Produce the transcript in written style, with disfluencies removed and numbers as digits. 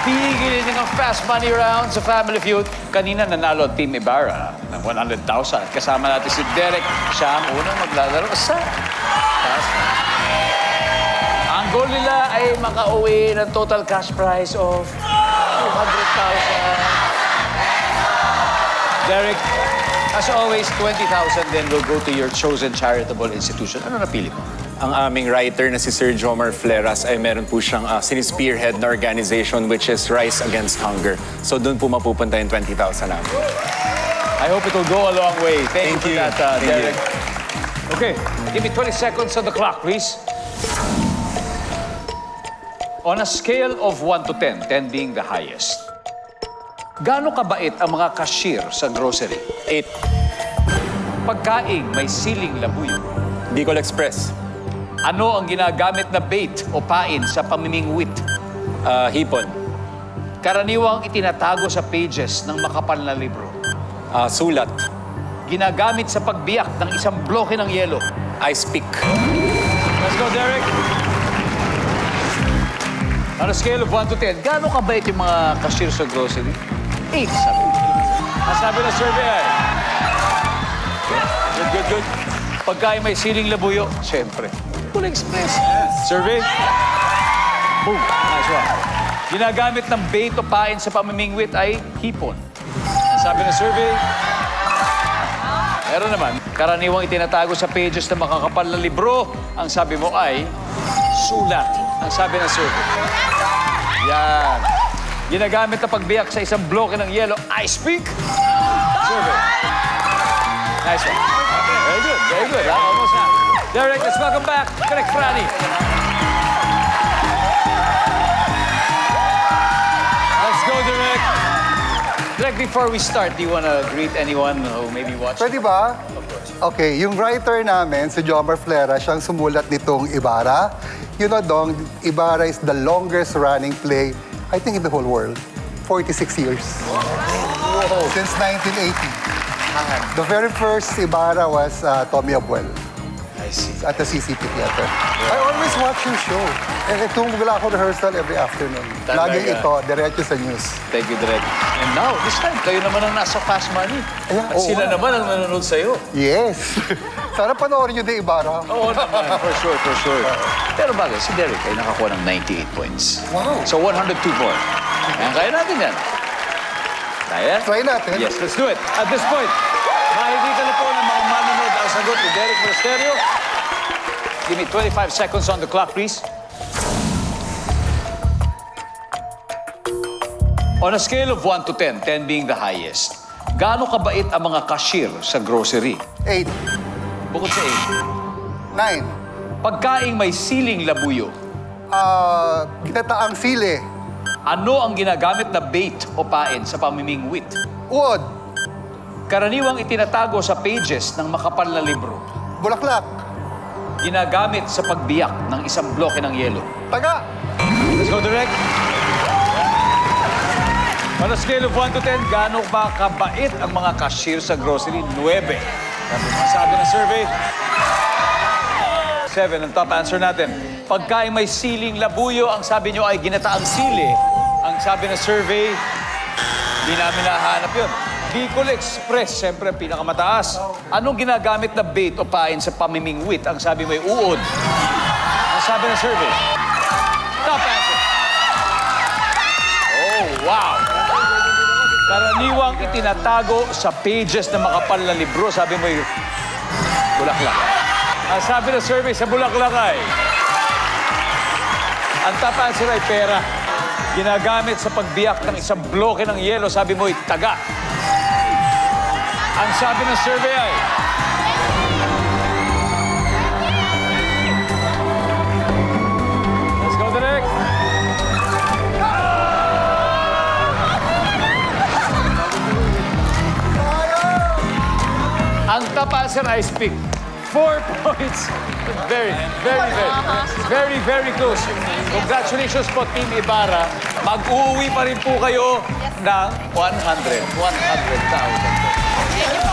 Gigilin ng Fast Money Round sa Family Feud. Kanina nanalo ang Team Ibarra ng 100,000. Kasama natin si Derek. Siya ang unang maglalaro sa Fast Money. Ang goal nila ay makauwi ng total cash prize of 200,000. Derek, as always, 20,000 then will go to your chosen charitable institution. Ano napili mo? Ang aming writer na si Sir Jomar Fleras ay meron po siyang sinispearhead na organization which is Rise Against Hunger. So doon po mapupunta yung 20,000 namin. I hope it will go a long way. Thank you for that, Thank Derek. you. Okay, give me 20 seconds on the clock, please. On a scale of 1 to 10, 10 being the highest, gaano kabait ang mga cashier sa grocery? 8. Pagkaing may siling labuyo. Bicol Express. Ano ang ginagamit na bait o pain sa pamimingwit? Hipon. Karaniwang itinatago sa pages ng makapal na libro. Sulat. Ginagamit sa pagbiyak ng isang bloke ng yelo. Ice pick. Let's go, Derek. On a scale of 1 to 10, gaano kabait yung mga cashier sa grocery? 8, sabi. Ang sabi ng survey ay... Good. Pagkain may siling labuyo, siyempre. Bicol Express. Survey? Boom. Nice one. Ginagamit ng bait o pain sa pamimingwit ay hipon. Ang sabi ng survey? Meron naman. Karaniwang itinatago sa pages ng makakapal na libro. Ang sabi mo ay sulat. Ang sabi ng survey. Yan. Ginagamit na pagbiyak sa isang bloke ng yelo. Ice pick. Survey. Nice one. Very good. Almost na. Derek, let's welcome back. Correct, Franny. Let's go, Derek. Derek, before we start, do you want to greet anyone who maybe watched? Pwede ba? Okay, yung writer namin, si Jomar Flera, siyang sumulat nitong Ibarra. You know, Dong, Ibarra is the longest running play, I think, in the whole world. 46 years. Whoa. Since 1980. The very first Ibarra was Tommy Abuel I see. at the CCP Theater. I always watch your show. And itong wala ako rehearsal every afternoon. Talaga? Laging ito, diretso sa news. Thank you, Derek. And now, this time, kayo naman ang nasa Fast Money. Ayan, At oo sila nga. naman ang nanonood sa'yo. Yes. Sana panoorin nyo din Ibarra. Oo naman, for sure. Pero bagay, si Derek ay nakakuha ng 98 points. Wow. So 102 more. Ayan, kaya natin yan. Kaya? Try natin. Yes, let's do it. At this point, makikita na po ng mga manonood ang sagot ni Derek Monasterio. Give me 25 seconds on the clock, please. On a scale of 1 to 10, 10 being the highest, gaano kabait ang mga cashier sa grocery? 8, Bukod sa 9. 8, pagkaing may siling labuyo. Ginataang sili. Ano ang ginagamit na bait o pain sa pamimingwit? Uod. Karaniwang itinatago sa pages ng makapal na libro. Bulaklak. Ginagamit sa pagbiyak ng isang bloke ng yelo. Taga. Let's go, Direk. On a scale of 1 to 10, gaano ba kabait ang mga cashier sa grocery? 9. Sabi ng survey. 7, ang top answer natin. Pagkain may siling labuyo, ang sabi nyo ay ginataang sili. Ang sabi ng survey, di namin nahanap yun. Bicol Express, siyempre pinakamataas. Anong ginagamit na bait o pain sa pamimingwit? Ang sabi may uod. Ang sabi ng survey. Top answer. Oh, wow. Karaniwang itinatago sa pages na makapal na libro. Sabi mo yung bulaklak. Ang sabi ng survey sa bulaklak ay, ang top answer ay pera. Ginagamit sa pagbiyak ng isang bloke ng yelo. Sabi mo ay taga. Ang sabi ng survey ay, let's go, Direk. Ang top answer ay speak. 4 points. Very close. Congratulations po, Team Ibarra. Mag-uwi pa rin po kayo ng 100,000.